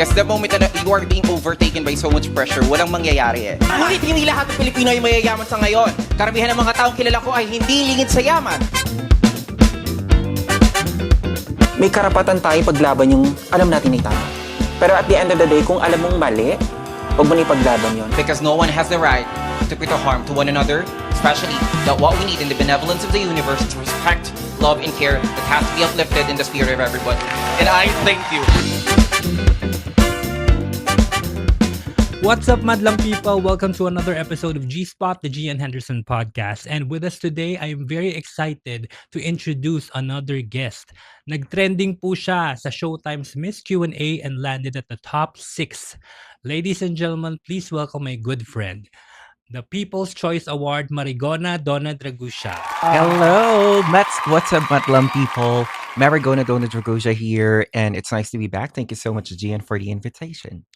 Because the moment na you are being overtaken by so much pressure, walang mangyayari eh. Ngunit hindi lahat ng Pilipino ay mayayaman sa ngayon. Karamihan ng mga taong kilala ko ay hindi lingid sa yaman. May karapatan tayo paglaban yung alam natin ay tama. Pero at the end of the day, kung alam mong mali, huwag mo na ipaglaban yun. Because no one has the right to put a harm to one another, especially that what we need in the benevolence of the universe is respect, love, and care that has to be uplifted in the spirit of everybody. And I thank you. What's up, Madlang people? Welcome to another episode of G-Spot, the Gian Henderson podcast. And with us today, I am very excited to introduce another guest. Nagtrending po siya sa Showtime's Miss Q&A and landed at the top 6. Ladies and gentlemen, please welcome my good friend, the People's Choice Award, Marigona Donna Dragusha. Hello, what's up, Matlam people? Marigona Dona Dragosha here, and it's nice to be back. Thank you so much, Gian, for the invitation.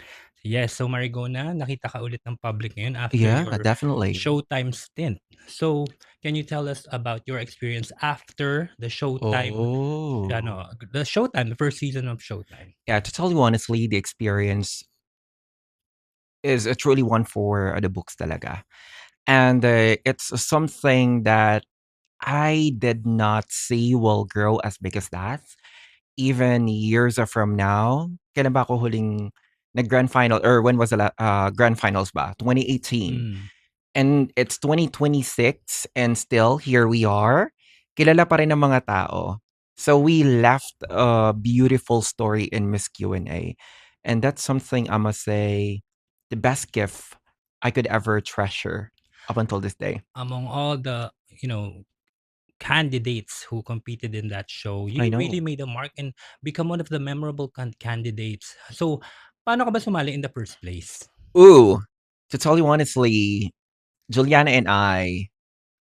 Yes, so Marigona, nakita ka ulit ng public ngayon after Yeah, your definitely. Showtime stint. So, can you tell us about your experience after the Showtime, Oh. the first season of Showtime? Yeah, to tell you honestly, the experience is a truly one for the books talaga. And it's something that I did not see will grow as big as that. Even years from now, kailan ba ako huling nag-grand final or when was the grand finals ba? 2018. Mm. And it's 2026 and still here we are. Kilala pa rin ng mga tao. So we left a beautiful story in Miss Q&A. And that's something I must say the best gift I could ever treasure up until this day. Among all the, candidates who competed in that show, I you know. really made a mark and become one of the memorable candidates. So, paano ka ba sumali in the first place? Ooh, to tell you honestly, Juliana and I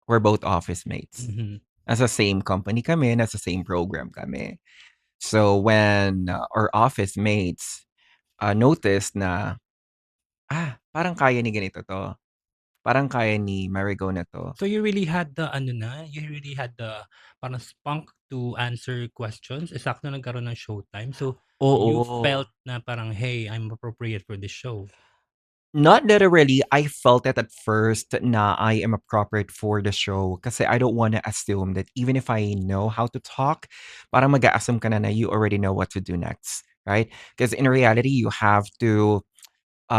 were both office mates. Mhm. Nasa same company kami, nasa same program kami. So when our office mates noticed na, parang kaya ni ganito to. Parang kaya ni Marigo na to. So you really had the parang spunk to answer questions. Eksakto nagkaroon ng Showtime. So you Oo. felt na parang, hey, I'm appropriate for this show. Not literally, I felt it at first na I am appropriate for the show kasi I don't want to assume that even if I know how to talk, parang mag-a-assume ka na you already know what to do next, right? Because in reality, you have to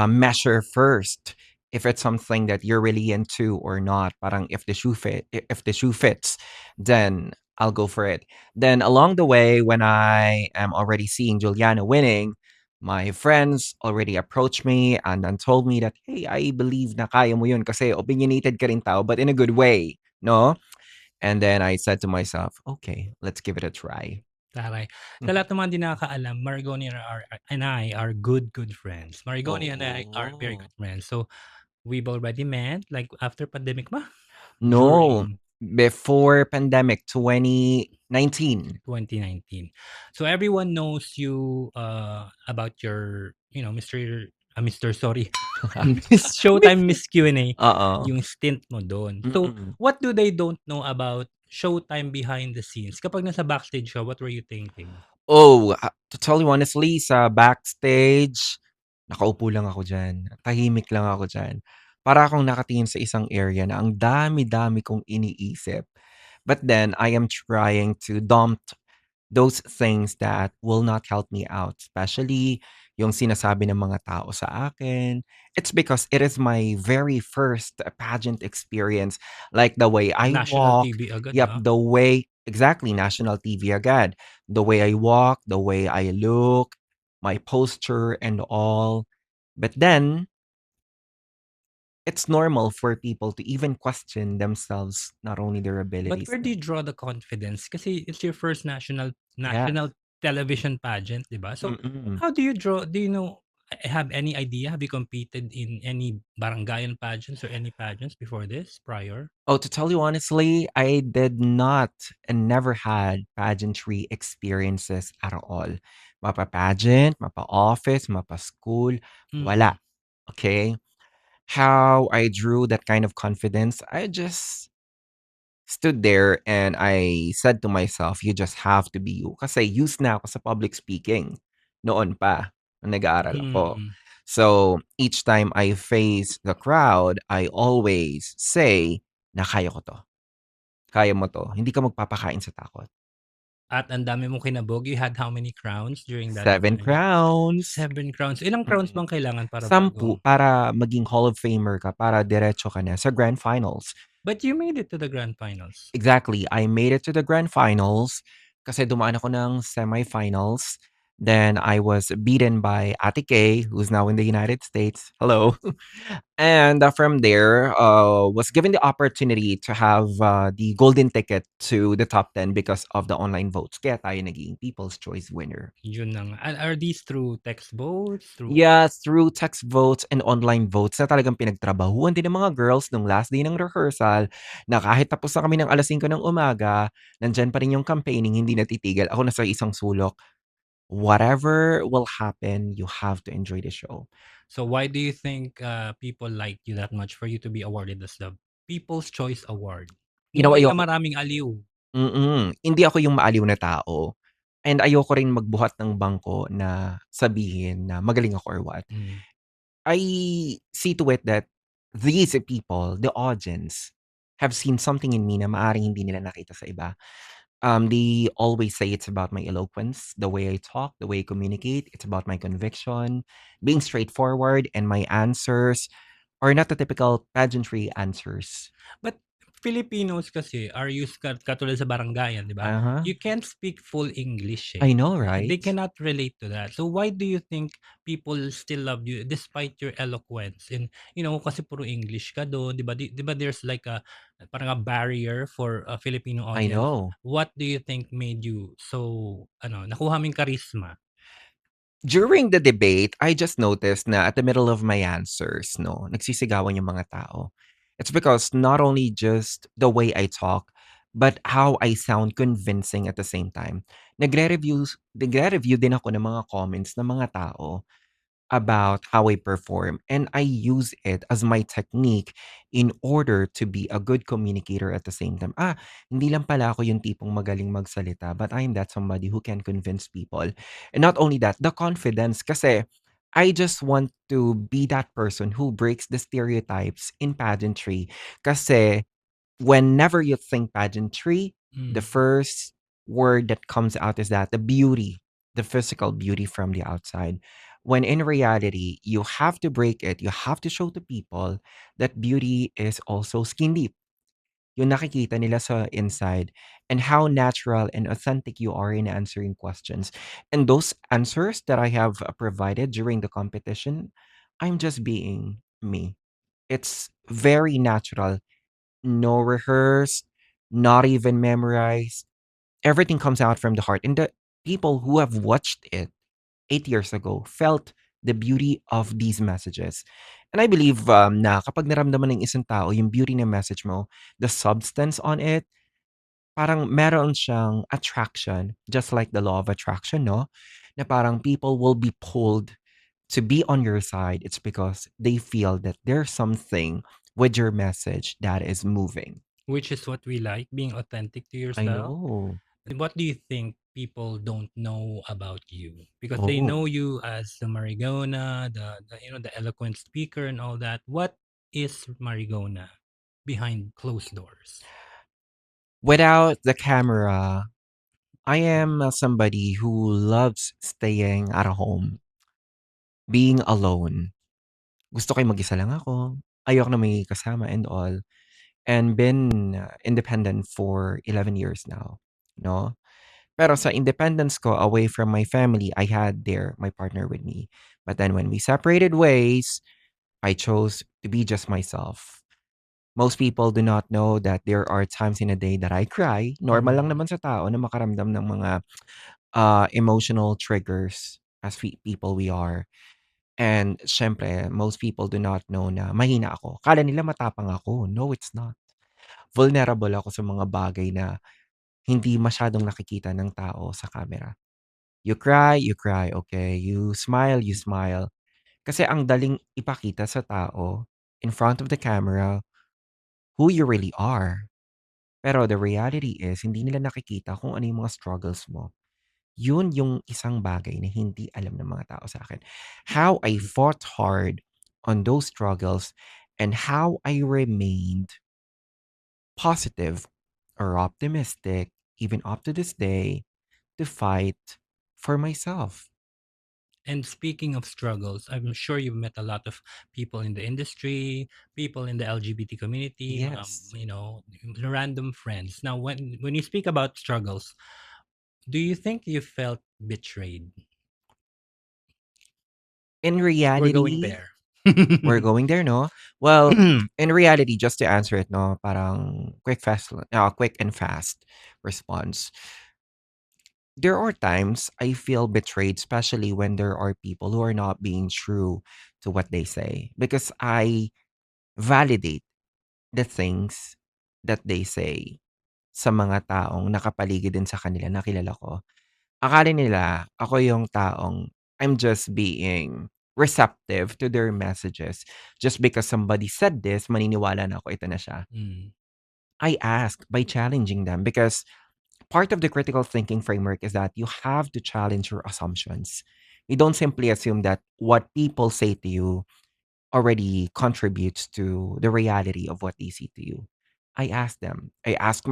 measure first if it's something that you're really into or not. Parang if the shoe fits, then I'll go for it. Then along the way, when I am already seeing Juliana winning, my friends already approached me and then told me that, hey, I believe na kaya mo yun kasi opinionated ka rin tao, but in a good way, no? And then I said to myself, okay, let's give it a try. Taray. Sa lahat ng mga di nakakaalam, Marigoni and I are good friends. Marigoni and I are very good friends. So, we've already met, like, after pandemic ba? No, During before pandemic, 2019. 2019. So, everyone knows you about your, Miss Showtime Miss Q&A, Oo. yung stint mo doon. So, what do they don't know about Showtime behind the scenes? Kapag nasa backstage ka, what were you thinking? Oh, to tell you honestly, sa backstage, nakaupo lang ako diyan. Tahimik lang ako diyan. Para akong nakatingin sa isang area na ang dami-dami kong iniisip. But then, I am trying to dump those things that will not help me out, especially yung sinasabi ng mga tao sa akin. It's because it is my very first pageant experience. Like the way I National walk, TV agad, yep, ah. the way, exactly, national TV agad. The way I walk, the way I look, my posture and all. But then, it's normal for people to even question themselves, not only their But abilities. where do you draw the confidence? Kasi it's your first national Yeah. television pageant, di ba? So, Mm-mm. how do you have any idea? Have you competed in any barangayan pageants or any pageants before this, prior? Oh, to tell you honestly, I did not and never had pageantry experiences at all. Mapa-pageant, mapa-office, mapa-school, wala. Okay? How I drew that kind of confidence, I just stood there and I said to myself, you just have to be you. Kasi used na ako sa public speaking. Noon pa. nag-aaral ako. Mm. So, each time I face the crowd, I always say na, "Kaya ko 'to. Kaya mo 'to. Hindi ka magpapakain sa takot." At ang dami mong kinabog. You had how many crowns during that 7 time? crowns. 7 crowns. Ilang crowns Mm. bang kailangan para 10 bago para maging Hall of Famer ka, para diretso ka na sa grand finals. but you made it to the grand finals. Exactly, I made it to the grand finals kasi dumaan ako ng semifinals. Then I was beaten by Ate Kay, who's now in the United States. Hello. And from there, was given the opportunity to have the golden ticket to the top 10 because of the online votes. Kaya tayo naging People's Choice winner. Yun na nga. Are these through text votes? Through Yeah, through text votes and online votes na talagang pinagtrabahuan din ng mga girls nung last day ng rehearsal na kahit tapos na kami ng 5:00 ng umaga, nandiyan pa rin yung campaigning, hindi natitigil. Ako nasa isang sulok. Whatever will happen, you have to enjoy the show. So why do you think people like you that much for you to be awarded as the People's Choice Award? You know, Hindi ka ayoko maraming aliw. hindi ako yung maaliw na tao and ayoko rin magbuhat ng bangko na sabihin na magaling ako or what. Mm. I see to it that these people, the audience, have seen something in me na maaaring hindi nila nakita sa iba. They always say it's about my eloquence, the way I talk, the way I communicate. It's about my conviction, being straightforward, and my answers are not the typical pageantry answers. But Filipinos kasi are used katulad sa barangayan, 'di ba? Uh-huh. You can't speak full English eh. I know, They right? cannot relate to that. So why do you think people still love you despite your eloquence? And kasi puro English ka doon, 'di ba? 'Di ba there's like a parang a barrier for a Filipino I audience. know. What do you think made you so nakuha mo yung charisma? During the debate, I just noticed na at the middle of my answers, no, nagsisigawan yung mga tao. It's because not only just the way I talk, but how I sound convincing at the same time. Nagre-review din ako ng mga comments ng mga tao about how I perform, and I use it as my technique in order to be a good communicator at the same time. Hindi lang pala ako yung tipong magaling magsalita, but I'm that somebody who can convince people. And not only that, the confidence kasi I just want to be that person who breaks the stereotypes in pageantry. Kasi whenever you think pageantry, the Mm. first word that comes out is that the beauty, the physical beauty from the outside. When in reality, you have to break it. You have to show to people that beauty is also skin deep. Yung nakikita nila sa inside and how natural and authentic you are in answering questions. And those answers that I have provided during the competition, I'm just being me. It's very natural, no rehearsed, not even memorized. Everything comes out from the heart. And the people who have watched it 8 years ago felt the beauty of these messages. And I believe na kapag naramdaman ng isang tao yung beauty ng message mo, the substance on it, parang meron siyang attraction, just like the law of attraction, no? Na parang people will be pulled to be on your side. It's because they feel that there's something with your message that is moving. Which is what we like, being authentic to I yourself. know. What do you think people don't know about you? Because they Oh. know you as the Marigona, the eloquent speaker and all that. What is Marigona behind closed doors? Without the camera, I am somebody who loves staying at home, being alone. Gusto ko yung mag-isa lang ako. Ayoko na may kasama and all. And been independent for 11 years now, no? Pero sa independence ko away from my family, I had there my partner with me. But then when we separated ways, I chose to be just myself. Most people do not know that there are times in a day that I cry. Normal lang Mm. naman sa tao na makaramdam ng mga emotional triggers as people we are. And syempre, most people do not know na mahina ako. Kala nila matapang ako. No, it's not. Vulnerable ako sa mga bagay na hindi masyadong nakikita ng tao sa camera. You cry, okay? You smile. Kasi ang daling ipakita sa tao in front of the camera who you really are. Pero the reality is, hindi nila nakikita kung ano yung mga struggles mo. Yun yung isang bagay na hindi alam ng mga tao sa akin. How I fought hard on those struggles and how I remained positive or optimistic, even up to this day, to fight for myself. And speaking of struggles, I'm sure you've met a lot of people in the industry, people in the LGBT community, mga, Yes. random friends. Now, when you speak about struggles, do you think you felt betrayed? In We're going reality, there. we're going there, no? Well, in reality, just to answer it, no, parang quick and fast response. There are times I feel betrayed, especially when there are people who are not being true to what they say, because I validate the things that they say sa mga taong nakapaligid din sa kanila na kilala ko. Akala nila ako yung taong I'm just being receptive to their messages. Just because somebody said this, maniniwala na ako, ito na siya. Mm, I ask by challenging them because part of the critical thinking framework is that you have to challenge your assumptions. You don't simply assume that what people say to you already contributes to the reality of what they see to you. I ask them. I ask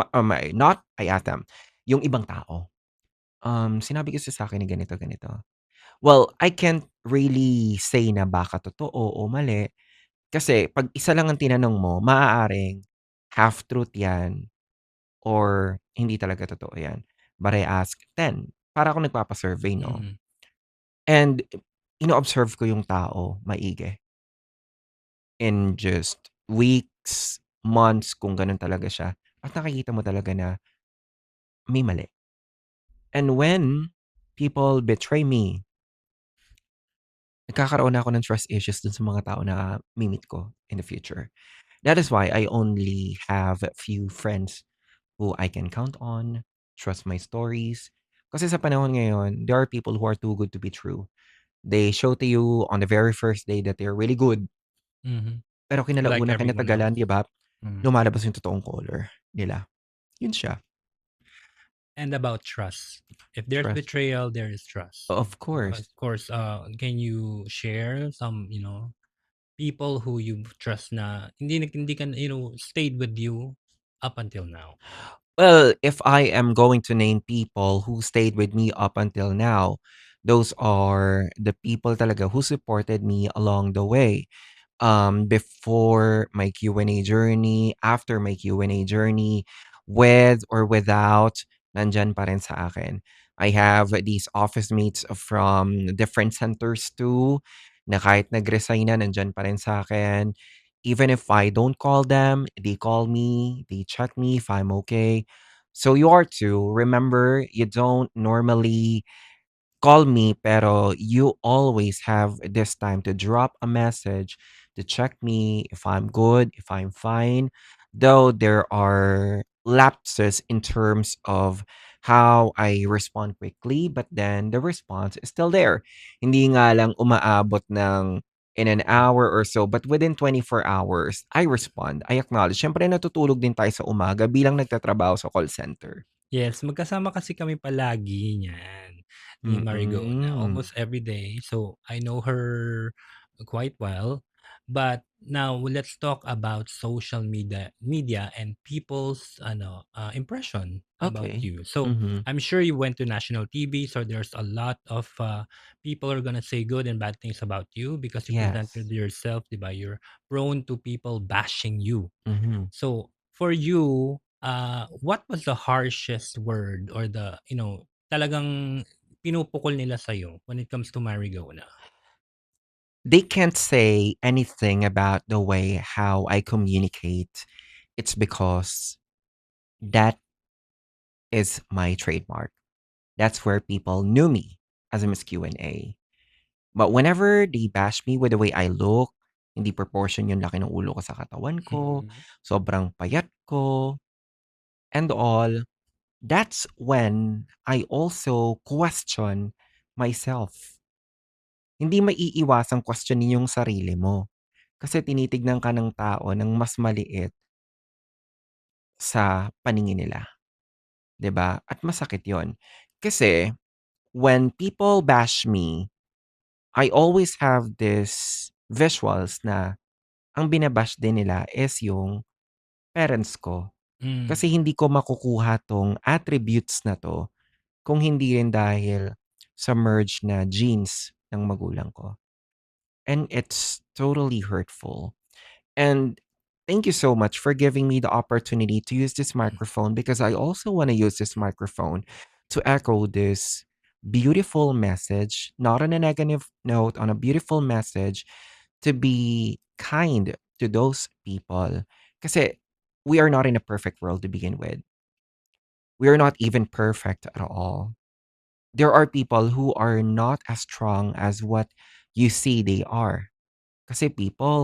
not I ask them. Yung ibang tao. Sinabi kasi sa akin ni ganito, ganito. Well, I can't really say na baka totoo o mali kasi 'pag isa lang ang tinanong mo, maaaring half truth 'yan or hindi talaga totoo 'yan. But I ask 10 para akong nagpapa-survey 'no, mm. and ino-observe ko yung tao maigi in just weeks, months kung gano'n talaga siya at nakikita mo talaga na may mali. And when people betray me, nagkakaroon na ako ng trust issues dun sa mga tao na mi-meet ko in the future. That is why I only have a few friends who I can count on, trust my stories. Kasi sa panahon ngayon, there are people who are too good to be true. They show to you on the very first day that they're really good, Mhm. pero Like kinalaunan, everyone else. kinatagalan, 'di ba, Mm. lumalabas yung totoong color nila. Yun siya, And about trust. If there's trust. betrayal, there is trust. Of Of course. course, can you share some, people who you trust na hindi ka, stayed with you up until now? Well, if I am going to name people who stayed with me up until now, those are the people talaga who supported me along the way. Before my Q&A journey, after my Q&A journey, with or without, nandyan pa rin sa akin. I have these office mates from different centers too, na kahit nag-resign na, nandyan pa rin sa akin. Even if I don't call them, they call me, they check me if I'm okay. So you are too. Remember, you don't normally call me, pero you always have this time to drop a message to check me if I'm good, if I'm fine. Though there are lapses in terms of how I respond quickly, but then the response is still there. Hindi nga lang umaabot ng in an hour or so, but within 24 hours, I respond. I acknowledge. Siyempre, natutulog din tayo sa umaga bilang nagtatrabaho sa call center. Yes, magkasama kasi kami palagi niyan ni Marigona, Mm. almost every day. So, I know her quite well. But now let's talk about social media and people's impression about Okay. you. So, Mhm. I'm sure you went to national TV, so there's a lot of people are gonna say good and bad things about you because you Yes. presented yourself, 'di ba? You're prone to people bashing you. Mhm. So for you, what was the harshest word or talagang pinupukol nila sa'yo when it comes to Marigona? They can't say anything about the way how I communicate. It's because that is my trademark. That's where people knew me as a Miss Q&A. But whenever they bash me with the way I look, hindi proportion yung laki ng ulo ko sa katawan ko, Mm. sobrang payat ko, and all, that's when I also question myself. Hindi maiiwasang questionin yung sarili mo. Kasi tinitignan ka ng tao ng mas maliit sa paningin nila, 'di ba? At masakit 'yon. Kasi when people bash me, I always have this visuals na ang binabash din nila is yung parents ko. Mm. Kasi hindi ko makukuha 'tong attributes na 'to kung hindi rin dahil sa merge na genes ng magulang ko. And it's totally hurtful. And thank you so much for giving me the opportunity to use this microphone because I also want to use this microphone to echo this beautiful message, not on a negative note, on a beautiful message to be kind to those people. Kasi we are not in a perfect world to begin with. We are not even perfect at all. There are people who are not as strong as what you see they are. Kasi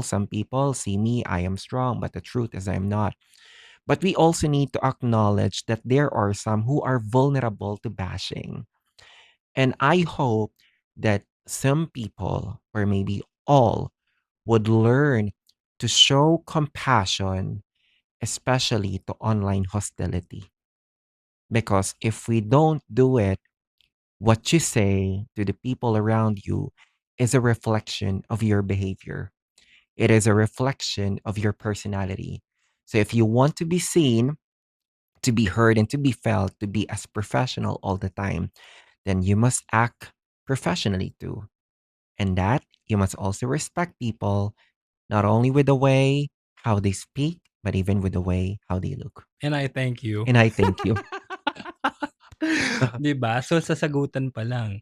some people see me, I am strong, but the truth is I am not. But we also need to acknowledge that there are some who are vulnerable to bashing. And I hope that some people, or maybe all, would learn to show compassion, especially to online hostility. Because if we don't do it, what you say to the people around you is a reflection of your behavior. It is a reflection of your personality. So if you want to be seen, to be heard, and to be felt, to be as professional all the time, then you must act professionally too. And that you must also respect people, not only with the way how they speak, but even with the way how they look. And I thank you. And I thank you. 'Di ba? So, sasagutan pa lang.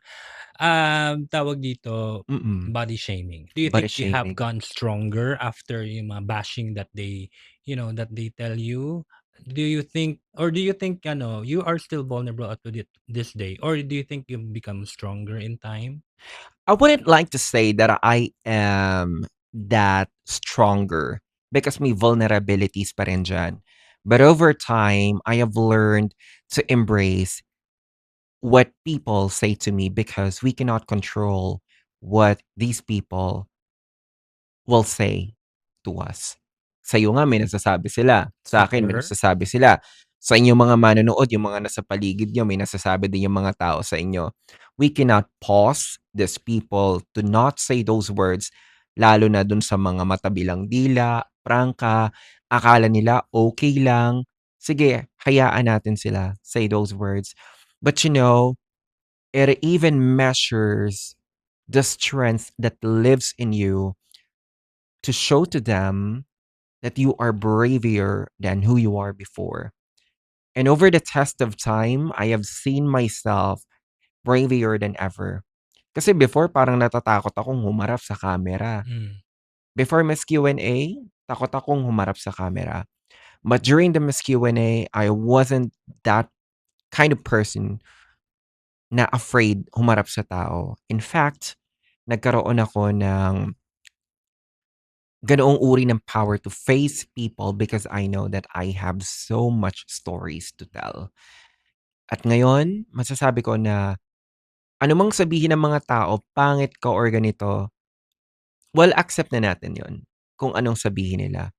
Tawag dito, Mm. body shaming. Do you Body think you have shaming. gone stronger after yung mga bashing that that they tell you? Do you think or do you think you are still vulnerable up to this day? Or do you think you've become stronger in time? I wouldn't like to say that I am that stronger because may vulnerabilities pa rin dyan. But over time, I have learned to embrace what people say to me because we cannot control what these people will say to us. Sa'yo nga may nasasabi sila, sa akin may Sure. nasasabi sila. Sa inyong mga manonood, yung mga nasa paligid niyo, may nasasabi din yung mga tao sa inyo. We cannot pause these people to not say those words, lalo na dun sa mga matabilang dila, prangka, akala nila okay lang. Sige, hayaan natin sila say those words. But it even measures the strength that lives in you to show to them that you are braver than who you are before. And over the test of time, I have seen myself braver than ever. Kasi before, parang natatakot akong humarap sa camera. Mm. Before Miss Q&A, takot akong humarap sa camera. But during the Miss Q&A, I wasn't that kind of person na afraid humarap sa tao. In fact, nagkaroon ako ng ganoong uri ng power to face people because I know that I have so much stories to tell. At ngayon, masasabi ko na anumang sabihin ng mga tao, pangit ka or ganito, well, accept na natin yon kung anong sabihin nila.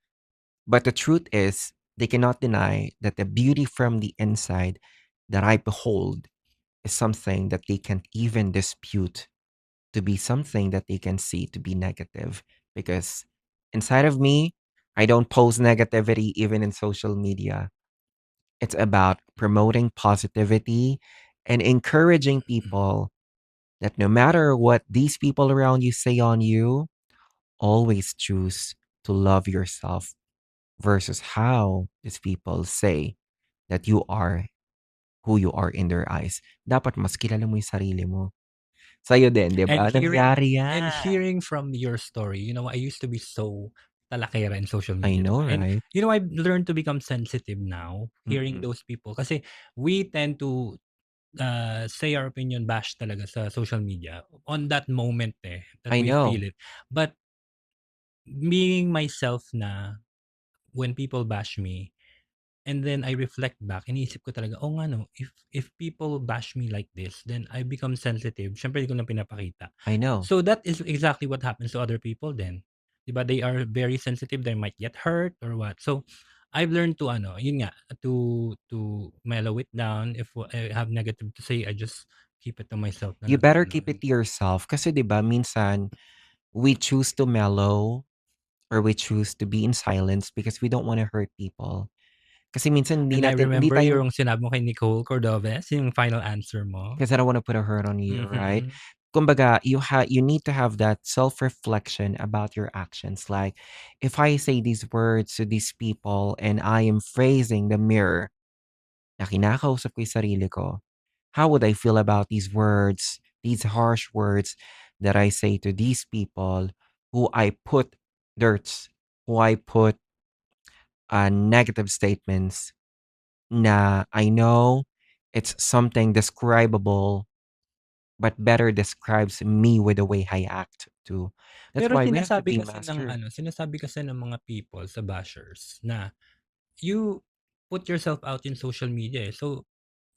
But the truth is, they cannot deny that the beauty from the inside that I behold is something that they can't even dispute to be something that they can see to be negative. Because inside of me, I don't post negativity even in social media. It's about promoting positivity and encouraging people that no matter what these people around you say on you, always choose to love yourself versus how these people say that you are who you are in their eyes. Dapat mas kilala mo yung sarili mo. Sa'yo din, di And ba? hearing Nangyari and yan. hearing from your story, I used to be so talakera in social I media, 'di know, ba? And right? I've learned to become sensitive now hearing Mm. those people kasi we tend to say our opinion, bash talaga sa social media on that moment that I we feel know. it. But being myself na when people bash me, and then I reflect back, iniisip ko talaga, oh nga no, if people bash me like this, then I become sensitive. Syempre, di ko na pinapakita. I know. So that is exactly what happens to other people then. Diba? They are very sensitive. They might get hurt or what. So I've learned to yun nga, to mellow it down. If I have negative to say, I just keep it to myself na You lang better keep gano'n. it to yourself kasi 'di ba minsan we choose to mellow or we choose to be in silence because we don't wanna hurt people. Kasi minsan And I hindi remember tayo yung sinabi mo kay Nicole Cordovez, yung final answer mo. 'cause I don't wanna put a hurt on you, right? Mhm. Kumbaga, you need to have that self-reflection about your actions. Like, if I say these words to these people and I am phrasing the mirror na kinakausap ko yung sarili ko, how would I feel about these words, these harsh words that I say to these people who I put dirts, who I put negative statements na I know it's something describable but better describes me with the way I act too. That's Pero why we have to be master. sinasabi kasi ng mga people sa bashers na you put yourself out in social media, eh. So,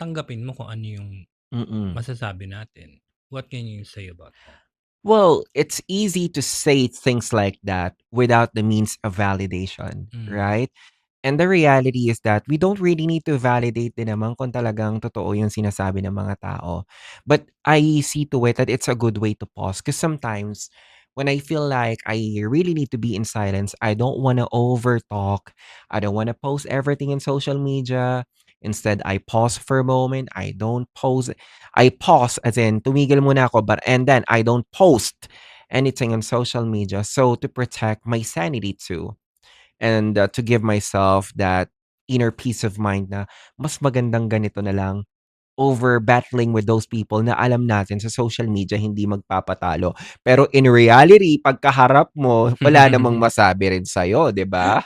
tanggapin mo kung ano yung Mm. masasabi natin. What can you say about that? Well, it's easy to say things like that without the means of validation, Mm. right? And the reality is that we don't really need to validate din naman kung talagang totoo yung sinasabi ng mga tao. But I see to it that it's a good way to pause because sometimes when I feel like I really need to be in silence, I don't want to overtalk. I don't want to post everything in social media. Instead, I pause for a moment. I pause as in tumigil muna ako, but and then I don't post anything on social media. So to protect my sanity too and to give myself that inner peace of mind na mas magandang ganito na lang over battling with those people na alam natin sa social media hindi magpapatalo. Pero in reality, pagkaharap mo, wala namang masabi rin sa'yo, 'di ba?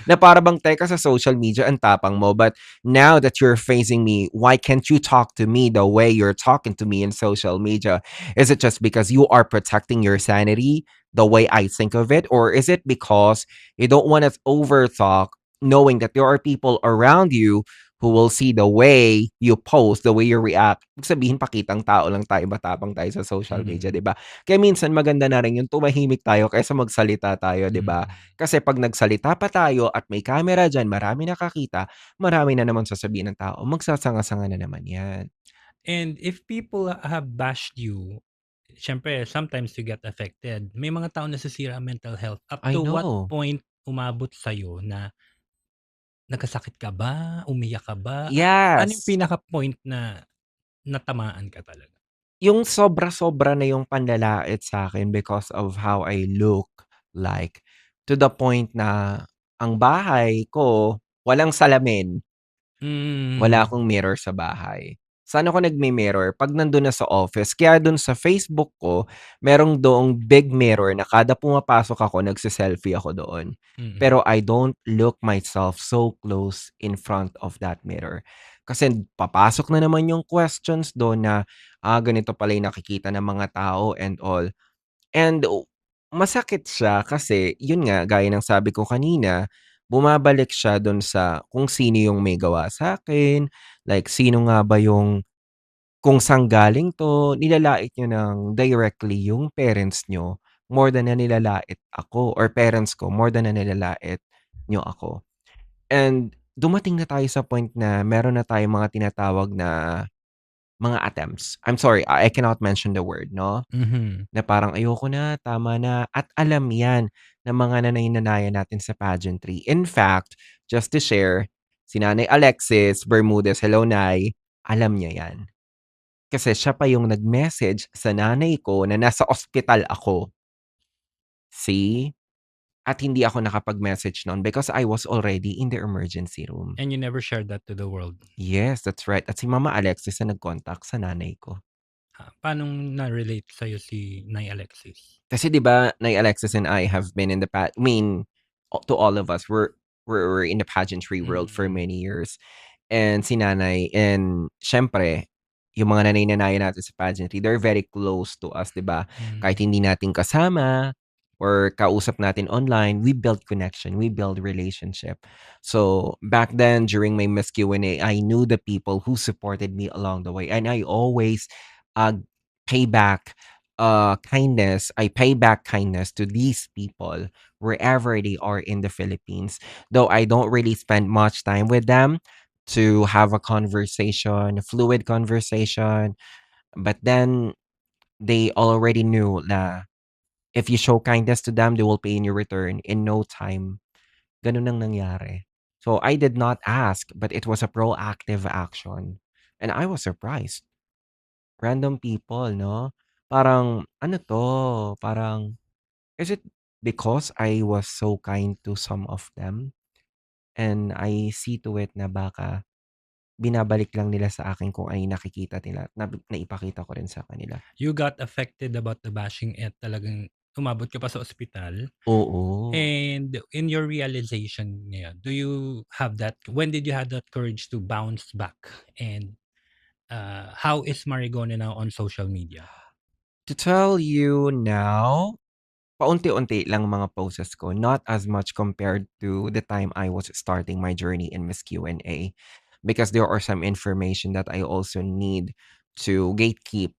Na para bang teka sa social media ang tapang mo, but now that you're facing me, why can't you talk to me the way you're talking to me in social media? Is it just because you are protecting your sanity the way I think of it? Or is it because you don't want to over talk, knowing that there are people around you who will see the way you post, the way you react? Ibig sabihin, pakitang tao lang tayo, matapang tayo sa social media, di Mhm. ba? Kaya minsan maganda na rin yung tumahimik tayo kaysa magsalita tayo, di ba? Mhm. Kasi 'pag nagsalita pa tayo at may camera diyan, marami nakakita, marami na naman sasabihin ng tao, magsasanga-sanga na naman 'yan. And if people have bashed you, siyempre sometimes you get affected. May mga tao nasisira ang mental health. Up I to what know. point umabot sa'yo na nagkasakit ka ba, umiyak ka ba? Ano yung Yes, pinaka-point na natamaan ka talaga? yung sobra-sobra na yung panlalait sa'kin because of how I look like, to the point na ang bahay ko walang salamin. Wala Hmm. akong mirror sa bahay. Saan ako nagmi-mirror? 'Pag nandun na sa office. Kaya dun sa Facebook ko, merong doong big mirror na kada pumapasok ako, nagse-selfie ako doon. Mm. Pero I don't look myself so close in front of that mirror. Kasi papasok na naman yung questions dun na, ganito pala yung nakikita ng mga tao and all. And masakit siya kasi yun nga, gaya ng sabi ko kanina, bumabalik siya dun sa kung sino yung may gawa sa'kin, like sino nga ba yung kung saan galing 'to, nilalait niyo ng directly yung parents niyo more than na nilalait ako or parents ko more than na nilalait niyo ako. And dumating na tayo sa point na meron na tayong mga tinatawag na mga attempts. I'm sorry, I cannot mention the word 'no? Mhm. Na parang ayoko na, tama na at alam 'yan ng mga nanay-nanayan natin sa pageantry. In fact, just to share, si Nanay Alexis Bermudez, hello Nay, alam niya 'yan. Kasi siya pa yung nag-message sa nanay ko na nasa ospital ako, see? At hindi ako nakapag-message nun because I was already in the emergency room. And you never shared that to the world. Yes, that's right. At si Mama Alexis ang nag-contact sa nanay ko. Paanong na-relate sa'yo si Nay Alexis? Kasi 'di ba, Nay Alexis and I have been in the I mean, to all of us, we're in the pageantry world for Mm. many years. And si nanay and siyempre, yung mga nanay-nanayan natin sa pageantry, they're very close to us, 'di ba? Kahit Hmm. hindi natin kasama or kausap natin online, we build connection, we build relationship. So, back then, during my Miss Q&A, I knew the people who supported me along the way, and I always, uh, pay back, kindness. I pay back kindness to these people wherever they are in the Philippines. Though I don't really spend much time with them to have a conversation, a fluid conversation. But then they already knew na if you show kindness to them, they will pay in your return in no time. Ganun ang nangyari. So I did not ask, but it was a proactive action. And I was surprised. Random people, no? Parang, ano to? Parang, is it because I was so kind to some of them? And I see to it na baka binabalik lang nila sa akin kung ano yung nakikita nila na naipakita ko rin sa kanila. You got affected about the bashing at talagang umabot ka pa sa ospital. Oo. And in your realization ngayon, do you have that when did you have that courage to bounce back? And, how is Marigone now on social media? To tell you now, paunti-unti lang mga poses ko, not as much compared to the time I was starting my journey in Miss Q&A because there are some information that I also need to gatekeep,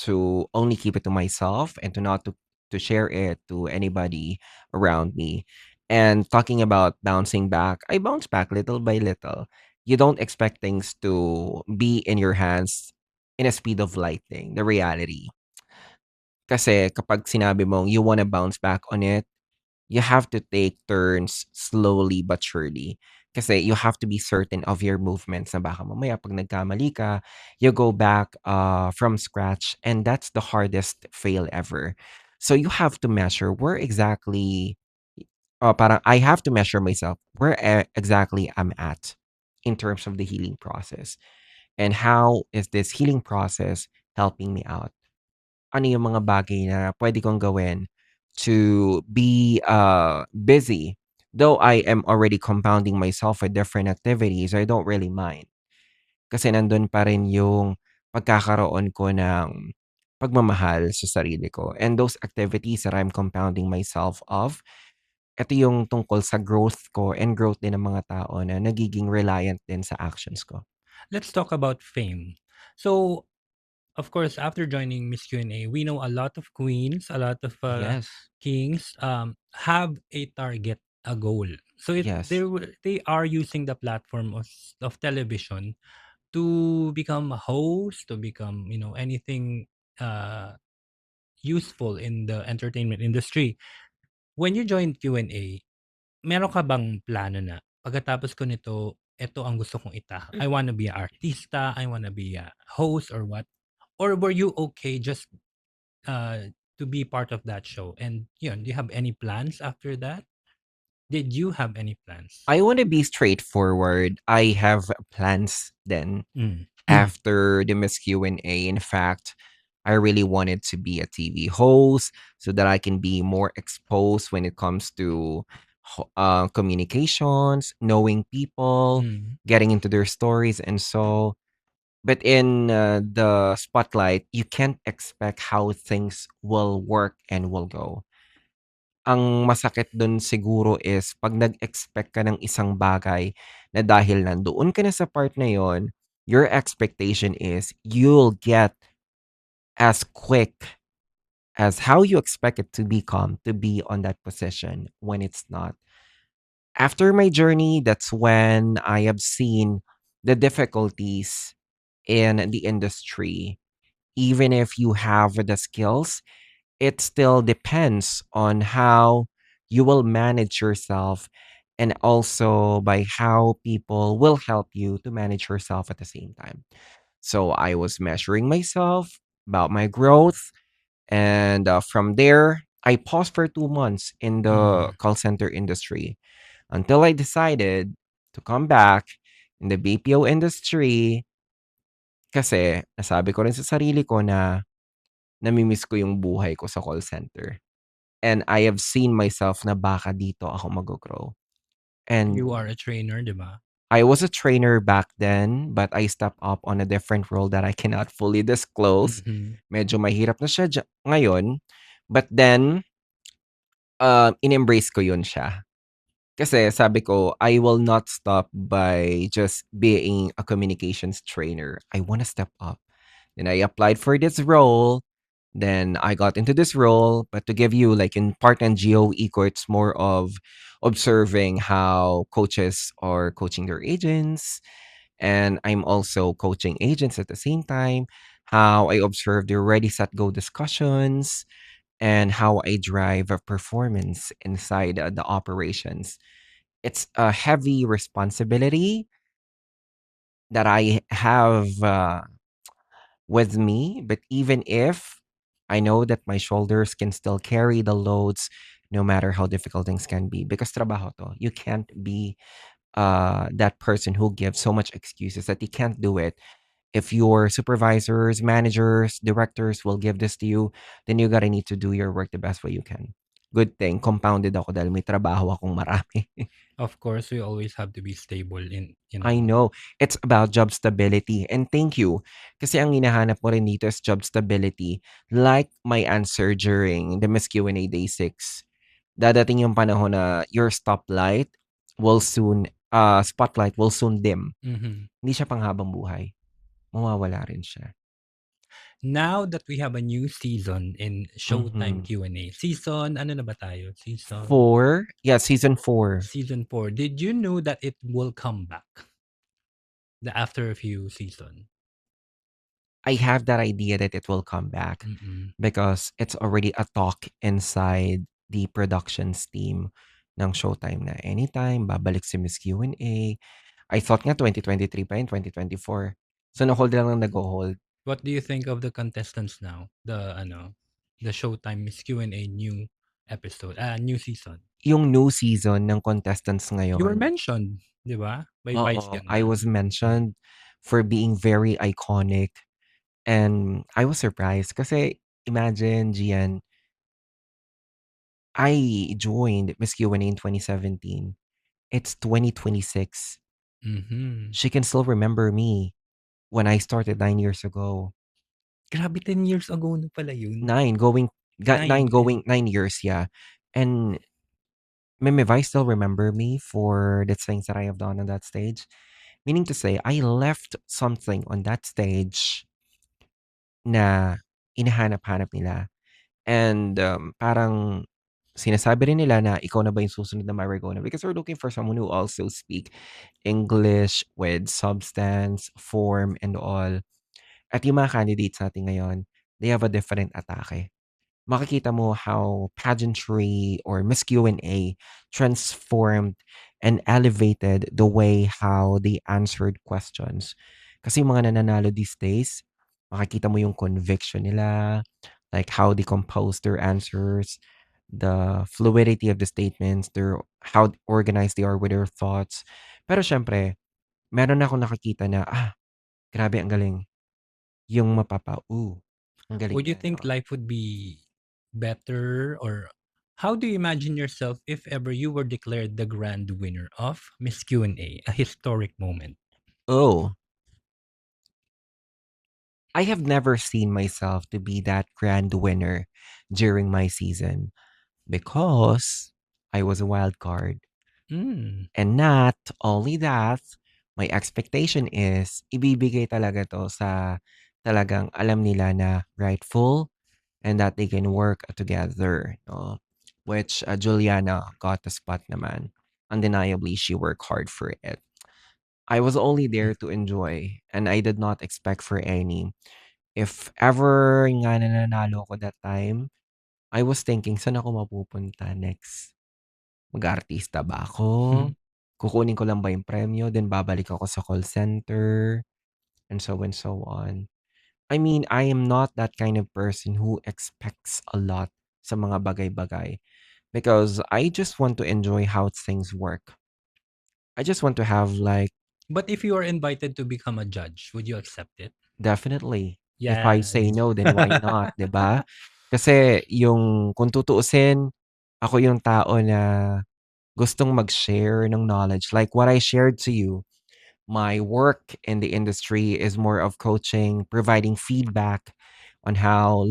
to only keep it to myself and to not to share it to anybody around me. And talking about bouncing back, I bounce back little by little. You don't expect things to be in your hands in a speed of lightning, the reality. Kasi kapag sinabi mong you wanna bounce back on it, you have to take turns slowly but surely. Kasi you have to be certain of your movements na baka mamaya 'pag nagkamali ka, you go back, from scratch, and that's the hardest fail ever. So you have to measure where exactly parang I have to measure myself where exactly I'm at in terms of the healing process, and how is this healing process helping me out. Ano yung mga bagay na puwede kong gawin to be, busy. Though I am already compounding myself with different activities, I don't really mind. Kasi nandun pa rin yung pagkakaroon ko ng pagmamahal sa sarili ko. And those activities that I'm compounding myself of, eto yung tungkol sa growth ko and growth din ng mga tao na nagiging reliant din sa actions ko. Let's talk about fame. So, of course, after joining Miss Q&A, we know a lot of queens, a lot of Yes. kings have a target, a goal. So Yes. they are using the platform of television to become a host, to become anything uh, useful in the entertainment industry. When you joined Q&A, meron ka bang plano na pagkatapos ko nito, eto ang gusto kong I wanna be a artista, I wanna be a host or what? Or were you okay just to be part of that show? And do you have any plans after that? Did you have any plans? I wanna be straightforward. I have plans then Mm. after the Miss Q&A. In fact, I really wanted to be a TV host so that I can be more exposed when it comes to communications, knowing people, Mm. getting into their stories, and so. But in the spotlight, you can't expect how things will work and will go. Ang masakit dun siguro is 'pag nag-expect ka ng isang bagay na dahil nandoon ka na sa part na yon, your expectation is you'll get as quick as how you expect it to become to be on that position when it's not. After my journey, that's when I have seen the difficulties in the industry. Even if you have the skills, it still depends on how you will manage yourself and also by how people will help you to manage yourself at the same time. So I was measuring myself about my growth. And from there, I paused for 2 months in the Mm. call center industry until I decided to come back in the BPO industry kasi nasabi ko rin sa sarili ko na namimiss ko yung buhay ko sa call center. And I have seen myself na baka dito ako mag-grow. You And are a trainer, di ba? I was a trainer back then, but I stepped up on a different role that I cannot fully disclose. Mhm. Medyo mahirap na siya ngayon. But then, in-embrace ko yun siya. Kasi sabi ko, I will not stop by just being a communications trainer. I wanna step up. Then I applied for this role. Then I got into this role. But to give you like in part and GOE ko, it's more of observing how coaches are coaching their agents. And I'm also coaching agents at the same time, how I observe the ready, set, go discussions, and how I drive a performance inside the operations. It's a heavy responsibility that I have with me, but even if I know that my shoulders can still carry the loads no matter how difficult things can be because trabaho to. You can't be that person who gives so much excuses that you can't do it. If your supervisors, managers, directors will give this to you, then you gotta need to do your work the best way you can. Good thing, compounded ako dahil may trabaho akong marami. Of course, we always have to be stable in, I know. It's about job stability. And thank you. Kasi ang hinahanap mo rin dito is job stability. Like my answer during the Miss Q&A Day 6. Dadating yung panahon na your spotlight will soon dim. Mhm. Hindi siya panghabang buhay. Mawawala rin siya. Now that we have a new season in Showtime Mhm. Q&A, season ano na ba tayo? Season 4? Yeah, season 4. season 4. Did you know that it will come back after a few season? I have that idea that it will come back Mm. because it's already a talk inside the productions team ng Showtime na anytime babalik si Miss Q&A. I thought nga 2023 pa yun, 2024. So na-hold lang ng nag-hold. What do you think of the contestants now? The Showtime Miss Q&A new episode, new season. Yung new season ng contestants You were ngayon, mentioned, 'di ba? By Vice oo, I ganda. was mentioned for being very iconic and I was surprised kasi imagine, Gian, I joined Miss Q&A in 2017. It's 2026. Mhm. She can still remember me when I started 9 years ago. Grabe 10 years ago na pala yun. 9 9, going 9 years, yeah. And Meme Vice still remember me for the things that I have done on that stage. Meaning to say, I left something on that stage na hinahanap-hanap nila. And parang sinasabi rin nila na ikaw na ba yung susunod na Marigona because we're looking for someone who also speak English with substance, form, and all. At yung mga candidates natin ngayon, they have a different atake. Makikita mo how pageantry or Miss Q&A transformed and elevated the way how they answered questions. Kasi yung mga nananalo these days, makikita mo yung conviction nila, like how they compose their answers, the fluidity of the statements, how organized they are with their thoughts. Pero syempre, meron akong nakakita na, grabe ang galing. Yung ang galing Would you niya, think 'no? life would be better, or how do you imagine yourself if ever you were declared the grand winner of Miss Q&A, a historic moment? Oh, I have never seen myself to be that grand winner during my season because I was a wild card. Mm. And not only that, my expectation is ibibigay talaga 'to sa talagang alam nila na rightful and that they can work together, no? Which, Juliana got the spot naman. Undeniably, she worked hard for it. I was only there to enjoy and I did not expect for any. If ever nga na nanalo ako that time, I was thinking, "Saan ako mapupunta next? Mag-aartista ba ako? Kukunin ko lang ba yung premyo then babalik ako sa call center?" And so on. I mean, I am not that kind of person who expects a lot sa mga bagay-bagay because I just want to enjoy how things work. I just want to have like But if you are invited to become a judge, would you accept it? definitely. If I say Yes. no, then why not, 'di ba? Kasi yung kung tutuusin, ako yung tao na gustong mag-share ng knowledge. Like what I shared to you, my work in the industry is more of coaching, providing feedback on how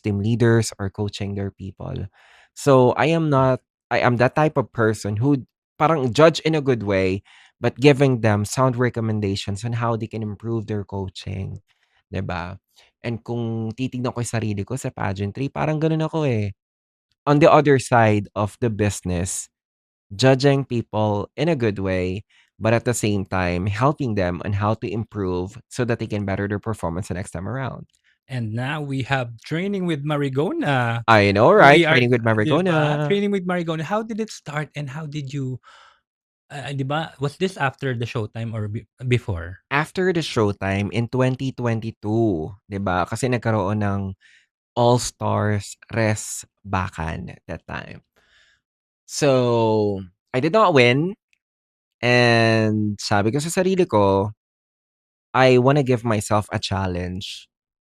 team leaders are coaching their people. So I am that type of person who parang judge in a good way, but giving them sound recommendations on how they can improve their coaching. 'Di ba? And kung titignan ko yung sarili ko sa pageantry, parang gano'n ako, eh. On the other side of the business, judging people in a good way, but at the same time, helping them on how to improve so that they can better their performance the next time around. And now we have Training with Marigona. I know, right? We are, Training with diba? Marigona. Training with Marigona. How did it start and how did you, diba? Was this after the Showtime or before? After the Showtime in 2022, 'di ba? Kasi nagkaroon ng All-Stars Res Bacan that time. So, I did not win and sabi ko sa sarili ko, I wanna give myself a challenge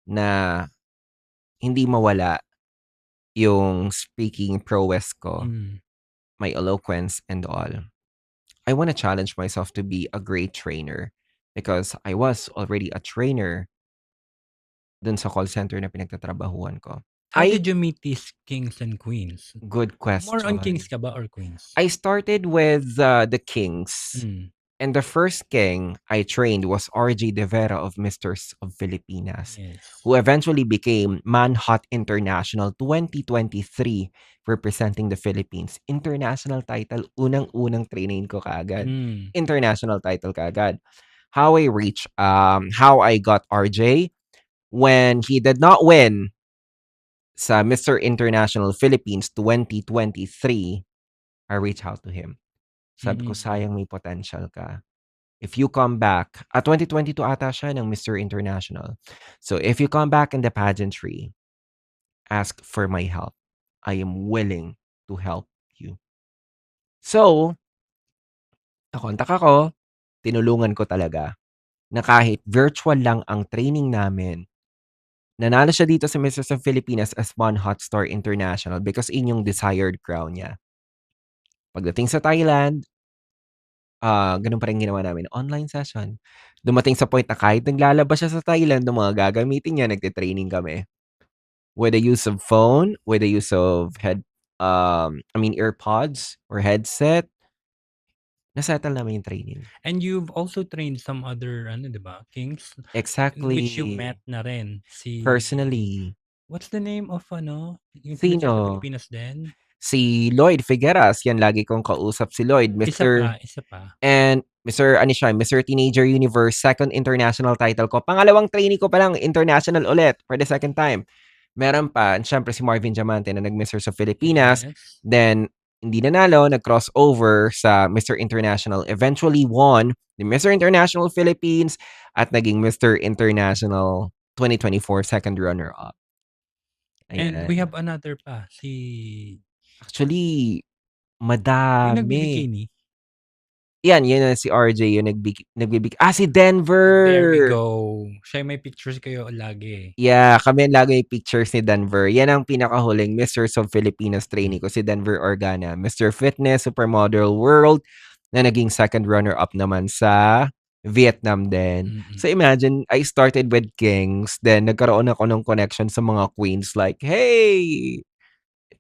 na hindi mawala yung speaking prowess ko, Mm. my eloquence and all. I wanna challenge myself to be a great trainer because I was already a trainer dun sa call center na pinagtatrabahuhan ko. How did you meet these kings and queens? Good More on kings question. ka ba or queens? I started with the Kings. Mm. And the first king I trained was RJ De Vera of Misters of Filipinas, Yes. who eventually became Manhunt International 2023, representing the Philippines. International title, unang-unang training ko kaagad. Mm. International title kaagad. How I got RJ, when he did not win sa Mr. International Philippines 2023, I reached out to him. Sabi ko, Mm. sayang may potential ka. If you come back, 2022 ata siya ng Mr. International. So if you come back in the pageantry, ask for my help. I am willing to help you. So, nakontak ako, tinulungan ko talaga na kahit virtual lang ang training namin, nanalo siya dito sa Mrs. of Filipinas as One Hot Star International because in yung desired crown niya. Pagdating sa Thailand, gano'n pa rin ginawa namin, online session. Dumating sa point na kahit naglalabas siya sa Thailand ng mga gagamitin niya, nagte-training kami. With the use of phone, with the use of earpods or headset, na-settle namin yung training. And you've also trained some other, diba, kings? In which you met Exactly. na rin. Personally. What's the name of, yung Mr. sa Sino? Pilipinas din? Si Lloyd Figueras, yan lagi kong kausap si Lloyd, Isa pa. and Mr. Teenager Universe, second international title ko. Pangalawang trainee ko pa lang, international ulit for the second time. Meron pa, and syempre si Marvin Diamante na nag-Mr. sa Pilipinas. Yes. Then, hindi nanalo, nag-crossover sa Mr. International. Eventually won the Mr. International Philippines at naging Mr. International 2024 second runner-up. And we Ayan. have another pa, si... Actually, Yung madami. nagbibikini. Yan, yun na si RJ, yung si There we Denver! go. Siya yung may pictures kayo lagi. Yeah, kami lagi yung pictures ni Denver. Yan ang pinakahuling Misters of Filipinas trainee ko, si Denver Organa. Mr. Fitness, Supermodel World, na naging second runner-up naman sa Vietnam din. Mm-mm. So imagine, I started with kings, then nagkaroon ako ng connection sa mga queens like, hey,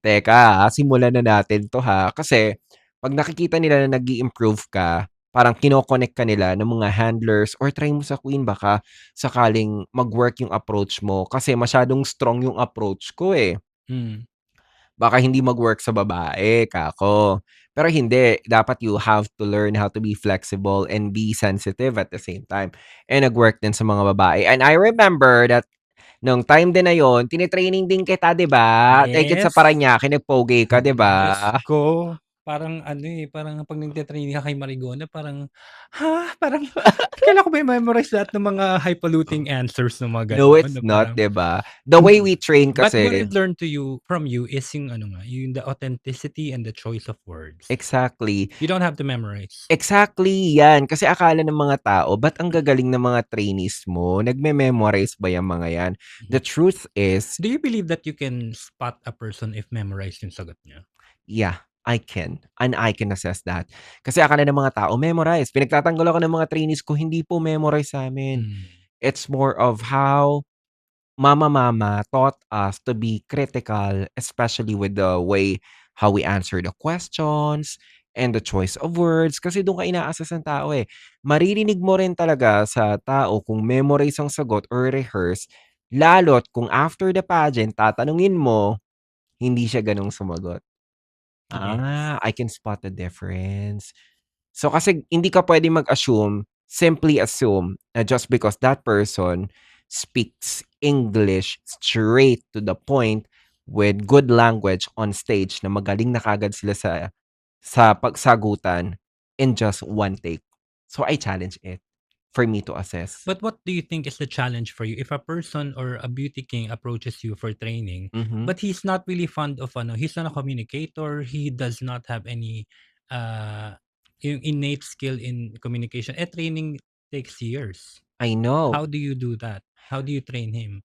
teka, simulan na natin 'to ha. Kasi 'pag nakikita nila na nag-i-improve ka, parang kino-connect ka nila ng mga handlers or try mo sa queen baka sakaling mag-work yung approach mo. Kasi masyadong strong yung approach ko, eh. Mm. Baka hindi mag-work sa babae, kako. Pero hindi, dapat you have to learn how to be flexible and be sensitive at the same time. And nag-work din sa mga babae. And I remember that nung time din na yun, tini-training din kita, 'di ba? Take it sa Yes. Paranaque, nag-pogi ka, 'di ba? Diyos ko. Parang parang pag nagte-training ka kay Marigona, parang, parang kailangan ko ba i-memorize lahat ng mga highfalutin answers ng mga No, gano'n? it's Na not, parang, 'di ba? The way we train but what I kasi learned from you is yung the authenticity and the choice of words. exactly. You don't have to memorize. Exactly, yan. Kasi akala ng mga tao, ba't ang gagaling ng mga trainees mo? Nagme-memorize ba yang mga yan? The truth is, Do you believe that you can spot a person if memorized yung sagot niya? yeah, I can. And I can assess that. Kasi akala ng mga tao, memorize. Pinagtatanggol ako ng mga trainees ko, hindi po memorize sa amin. It's more of how mama taught us to be critical, especially with the way how we answer the questions and the choice of words. Kasi doon ka ina-assess ng tao eh. Maririnig mo rin talaga sa tao kung memorize ang sagot or rehearse, lalo't kung after the pageant, tatanungin mo, hindi siya ganong sumagot. Yes. I can spot the difference. So kasi hindi ka pwedeng mag-assume, simply assume na just because that person speaks English straight to the point with good language on stage na magaling na kagad sila sa pagsagutan in just one take. So I challenge it for me to assess. But what do you think is the challenge for you if a person or a beauty king approaches you for training, Mhm. but he's not really fond of he's not a communicator, he does not have any uh innate skill in communication. Training takes years. I know. How do you do that? How do you train him?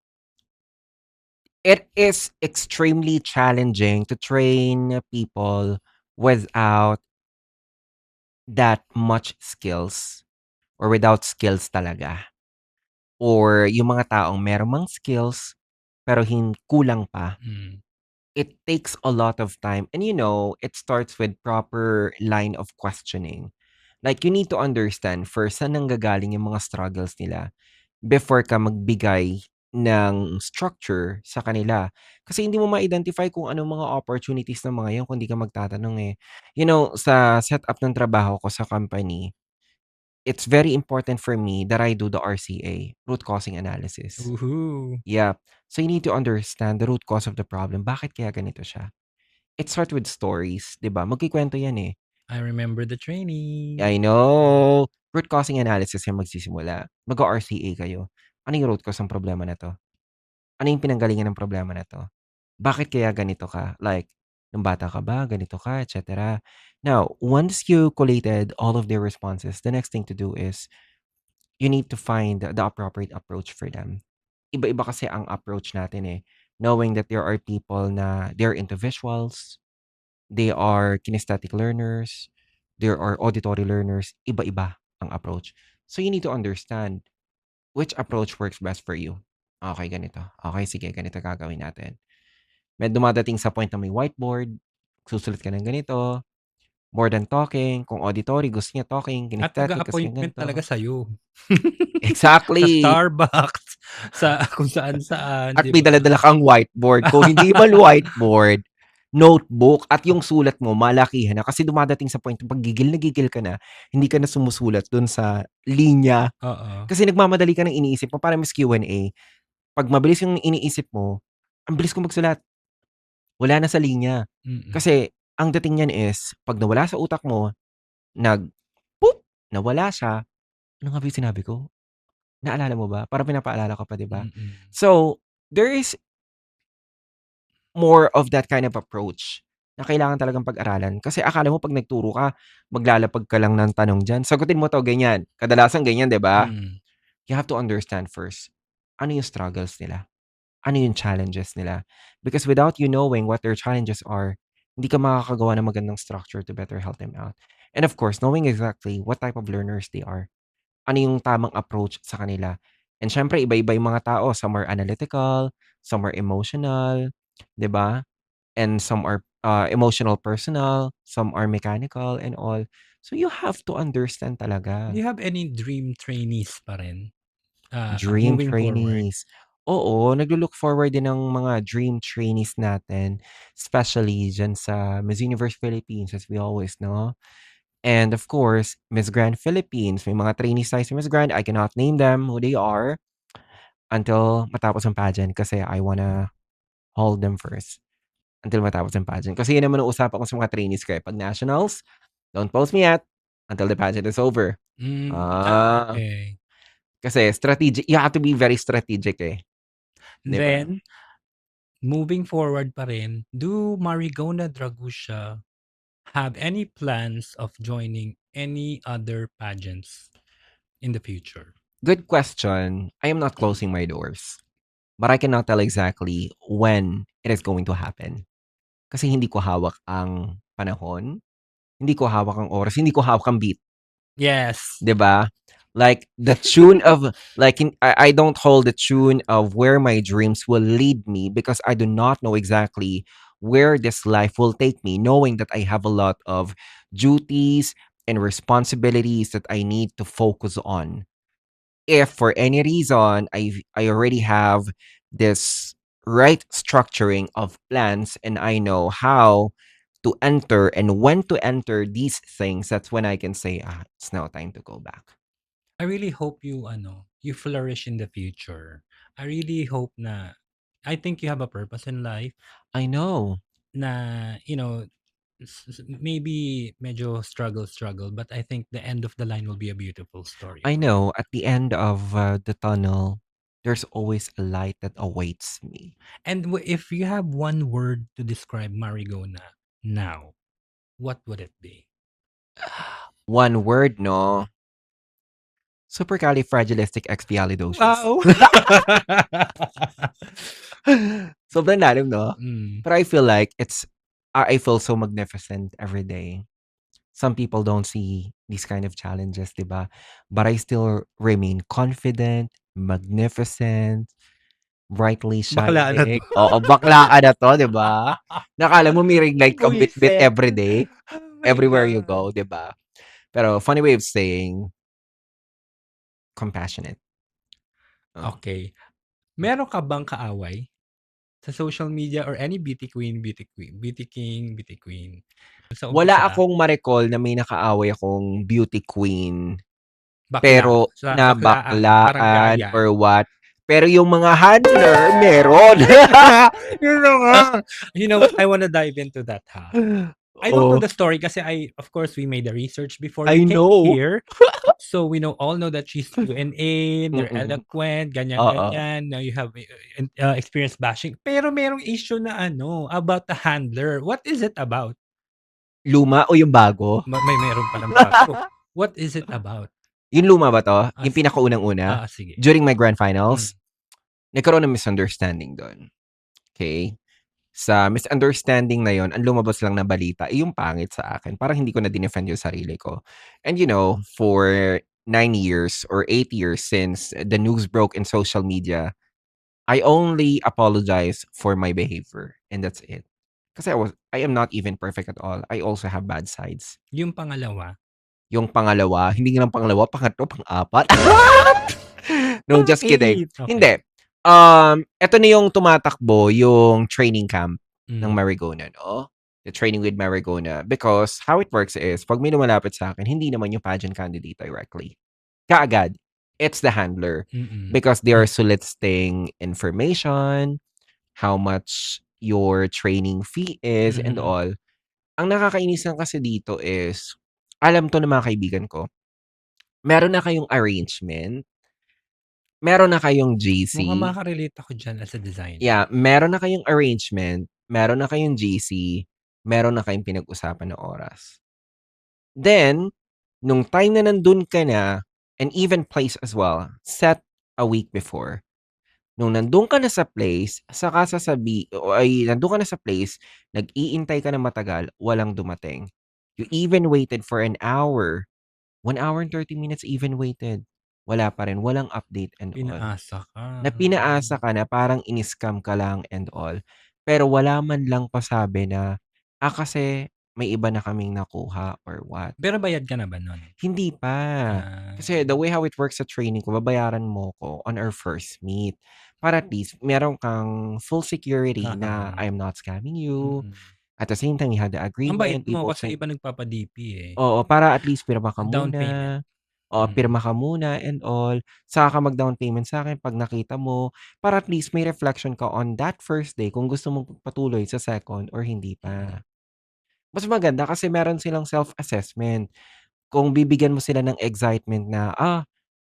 It is extremely challenging to train people without that much skills or without skills talaga. Or yung mga taong meron mang skills pero kulang pa. Mm. It takes a lot of time and it starts with proper line of questioning. Like you need to understand first saan nanggagaling yung mga struggles nila before ka magbigay ng structure sa kanila. Kasi hindi mo ma-identify kung anong mga opportunities ng mga yun kung di ka magtatanong eh. Sa setup ng trabaho ko sa company, it's very important for me that I do the RCA, root causing analysis. Woohoo! Yeah. So you need to understand the root cause of the problem. Bakit kaya ganito siya? It starts with stories, 'di ba? Magkukuwento 'yan eh. I remember the training. I know. Root causing analysis yung magsisimula. Mag-RCA kayo. Ano yung root cause ng problema na 'to? Ano yung pinanggalingan ng problema na 'to? Bakit kaya ganito ka? Like, nung bata ka ba, ganito ka, et cetera. Now, once you collated all of their responses, the next thing to do is you need to find the appropriate approach for them. Iba-iba kasi ang approach natin eh. Knowing that there are people na they're into visuals, they are kinesthetic learners, there are auditory learners, iba-iba ang approach. So you need to understand which approach works best for you. Okay, ganito. Okay, sige, ganito gagawin natin. May dumadating sa point na may whiteboard, susulat ka ng ganito, more than talking, kung auditory, gusto niya talking, At kinesthetic, gusto niya nag-a-appointment talaga ganito. sa'yo. Sa Exactly. Starbucks, sa kung saan-saan, At 'di may ba? dala-dala kang whiteboard. Kung hindi man whiteboard, notebook at yung sulat mo malakihan na kasi dumadating sa point na 'pag gigil na gigil ka na, hindi ka na sumusulat dun sa linya. Oo. Kasi nagmamadali ka ng iniisip mo parang Miss Q&A. 'Pag mabilis yung iniisip mo, ang bilis ko magsulat. Wala na sa linya. Mm. Kasi ang dating niyan is 'pag nawala sa utak mo, nag-poop, nawala siya. Ano nga ba yung sinabi ko? Naalala mo ba? Parang pinapaalala ko pa, 'di ba? Mm. So, there is more of that kind of approach na kailangan talagang pag-aralan. Kasi akala mo 'pag nagturo ka, maglalapag ka lang ng tanong diyan, sagutin mo 'to, ganyan. Kadalasan ganyan, 'di ba? Mm. You have to understand first, ano yung struggles nila? Ano yung challenges nila? Because without you knowing what their challenges are, hindi ka makakagawa ng magandang structure to better help them out. And of course, knowing exactly what type of learners they are. Ano yung tamang approach sa kanila. And siyempre iba-iba yung mga tao, some are analytical, some are emotional, 'di ba? And some are emotional personal, some are mechanical and all. So you have to understand Do talaga. you have any dream trainees pa rin, Dream moving forward? trainees. Oo, naglo-look forward din ng mga dream trainees natin, especially diyan sa Miss Universe Philippines as we always know. And of course, Miss Grand Philippines. May mga trainees tayo sa Miss Grand. I cannot name them who they are until matapos ang pageant kasi I wanna hold them first until matapos ang pageant. Kasi yun naman ang usapan ko sa mga trainees ko eh. 'Pag nationals, don't post me yet until the pageant is over. Ah, Okay. kasi strategic you have to be very strategic eh, 'di ba? Then, moving forward pa rin, do Marigona Dragusha have any plans of joining any other pageants in the future? Good question. I am not closing my doors, but I cannot tell exactly when it is going to happen. Kasi hindi ko hawak ang panahon, hindi ko hawak ang oras, hindi ko hawak ang beat, Yes. 'di ba? Like the tune of I don't hold the tune of where my dreams will lead me because I do not know exactly where this life will take me, knowing that I have a lot of duties and responsibilities that I need to focus on. If for any reason I already have this right structuring of plans and I know how to enter and when to enter these things, that's when I can say, it's now time to go back. I really hope you you flourish in the future. I really hope na I think you have a purpose in life I know. na, maybe medyo struggle, but I think the end of the line will be a beautiful story I for you. know. At the end of the tunnel, there's always a light that awaits me. And if you have one word to describe Marigona now, what would it be? One word, no? Supercalifragilisticexpialidocious. Wow! Sobrang lalim, no? Mm. But I feel like I feel so magnificent every day. Some people don't see these kind of challenges, 'di ba? But I still remain confident, magnificent, brightly Bakla na 'to. shining. Oo, bakla ka na 'to, 'di ba? Nakala mo may ring light kang bit-bit Buisit. every day, Oh my everywhere you God. go, 'di ba? Pero funny way of saying compassionate. Oh. Okay. Meron ka bang kaaway sa social media or any beauty king, beauty queen? Sa Wala umpisa, akong ma-recall na may nakaaway akong beauty queen, bakla. pero Sa na baklaan, parang baklaan gaya. or what. Pero yung mga handler, meron. Yun na nga. You know what? I wanna dive into that, ha? I don't know Oh, the story kasi of course, we made the research before I we came know. here. So, we all know that she's Q&A, they're Mm. eloquent, Oo. ganyan-ganyan. Now you have experience bashing. Pero merong issue na about the handler. What is it about? Luma o yung bago? Meron pa ng bago. What is it about? Yung luma ba 'to? Ah, Yung pinakaunang-una? sige. During my grand Mm. finals, nagkaroon ng misunderstanding dun, okey? Sa misunderstanding na yun, ang lumabas lang na balita, yung pangit sa akin. Parang hindi ko na dinefend yung sarili ko. And for 9 years or 8 years since the news broke in social media, I only apologize for my behavior, and that's it. Kasi I am not even perfect at all. I also have bad sides. Yung pangalawa, Yung pangalawa, hindi nga lang pangalawa, pangatlo, pang-apat. No, just kidding. bakit? Okay. Hindi. Eto na yung tumatakbo, yung training camp ng Mm. Marigona, no? The training with Marigona. Because how it works is, pag may lumalapit sa akin, hindi naman yung pageant candidate directly. Kaagad, it's the handler. Mm. Because they are soliciting information, how much your training fee is, and Mhm. all. Ang nakakainis lang kasi dito is, alam to ng mga kaibigan ko, meron na kayong arrangement, meron na kayong GC. Mukhang makaka-relate ako diyan as a designer. Yeah, meron na kayong arrangement, meron na kayong GC, meron na kayong pinag-usapan na oras. Then, nung time na nandun ka na, and even place as well, set a week before. Nung nandun ka na sa place, nandun ka na sa place, nag-iintay ka na matagal, walang dumating. You even waited for an hour. 1 hour and 30 minutes even waited. Wala pa rin, walang update and all. Pinaasa ka. Na pinaasa ka na parang ini-scam ka lang and all. Pero wala man lang pasabi na, kasi may iba na kaming nakuha or what. Pero bayad ka na ba nun? Hindi pa. Ah. Kasi the way how it works sa training ko, babayaran mo ko on our first meet. Para at least meron kang full security na I am not scamming you. Mm. At the same time, we had the Ang bait agreement. We mo both kasi signed. iba nagpapa-DP eh. Oo, para at least pirma ka Down payment. muna. Oo, Mm. pirma ka muna and all. Saka ka mag-down payment sa'kin 'pag nakita mo. Para at least may reflection ka on that first day kung gusto mong patuloy sa second or hindi Mm. pa. Mas maganda kasi meron silang self-assessment. Kung bibigyan mo sila ng excitement na,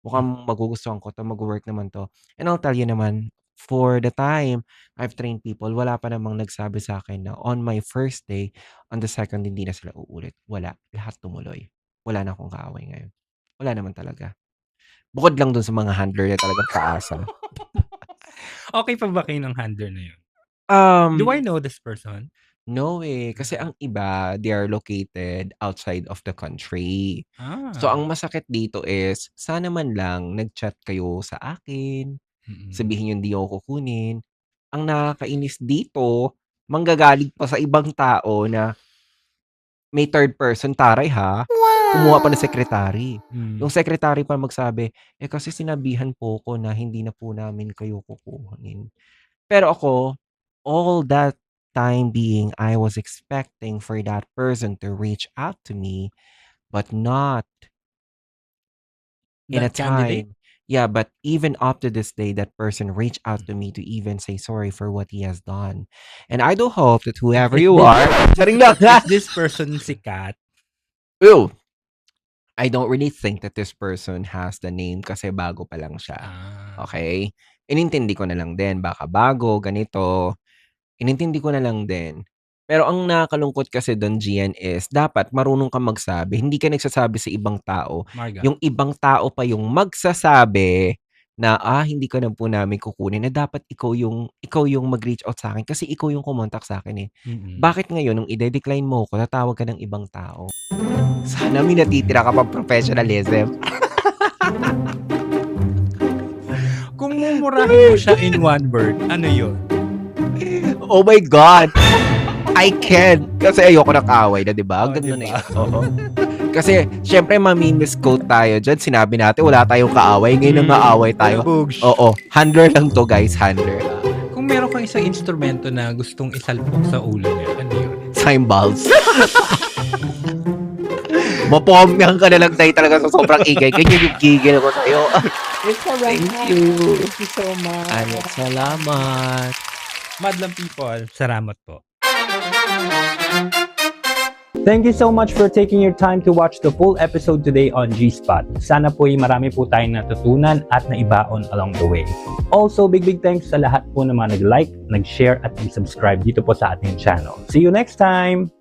mukhang magugustuhan ko 'to, magwo-work naman 'to. And I'll tell you naman, for the time I've trained people, wala pa namang nagsabi sa'kin na on my first day, on the second hindi na sila uulit. Wala, lahat tumuloy. Wala na akong kaaway ngayon. Wala naman talaga. Bukod lang dun sa mga handler na talagang paasa. Okay pa ba kayo ng handler na yun? Do I Um, know this person? no, kasi ang iba, they are located outside of the country. So, Ah. ang masakit dito is, sana man lang nag-chat kayo sa akin, Mm. sabihin niyong di ako kukunin. Ang nakakainis dito, manggagaling pa sa ibang tao na may third person, taray ha, kumuha pa ng secretary. Mm. Yung secretary pa magsabi, kasi sinabihan po ko na hindi na po namin kayo kukunin. Pero ako, all that time being, I was expecting for that person to reach out to me, but not in a That candidate? time. Yeah, but even up to this day, that person reached out to me to even say sorry for what he has done. And I do hope that whoever Is you this are, saring lang. is this person sikat? Ew, I don't really think that this person has the name kasi bago pa lang siya. Ah, Okay? Inintindi ko na lang din, baka bago, ganito. Inintindi ko na lang din. Pero ang nakakalungkot kasi do'n, Gian, is dapat marunong kang magsabi. Hindi ka nagsasabi sa ibang tao. Marga. Yung ibang tao pa yung magsasabi na, hindi ka na po namin kukunin, na dapat ikaw yung mag-reach out sa'kin kasi ikaw yung kumontak sa'kin, eh. Mm. Bakit ngayon nung ide-decline mo ko, tatawag ka ng ibang tao? Sana may natitira ka pang professionalism. Kung mumurahin mo siya in one word, ano yun? Oh my God! I can! Kasi ayoko ng away na, di ba? Oh, Ganun diba? na yun. Oo. Kasi, syempre, mami-misquote tayo dyan. Sinabi natin, wala tayong kaaway. Ngayon na maaway tayo. Bugs. Oo. Handler lang to, guys. Handler. Kung meron kang isang instrumento na gustong isalpok sa ulo niya, ano yun? Cymbals. Mapomyang ka na lang tayo talaga sa sobrang igay. Ganyan yung gigil ko sa'yo. Thank you. Thank you so much. Salamat. Madlang people, salamat po. Thank you so much for taking your time to watch the full episode today on G-Spot. Sana po ay marami po tayong natutunan at naibaon along the way. Also, big thanks sa lahat po ng mga nag-like, nag-share at nag-subscribe dito po sa ating channel. See you next time!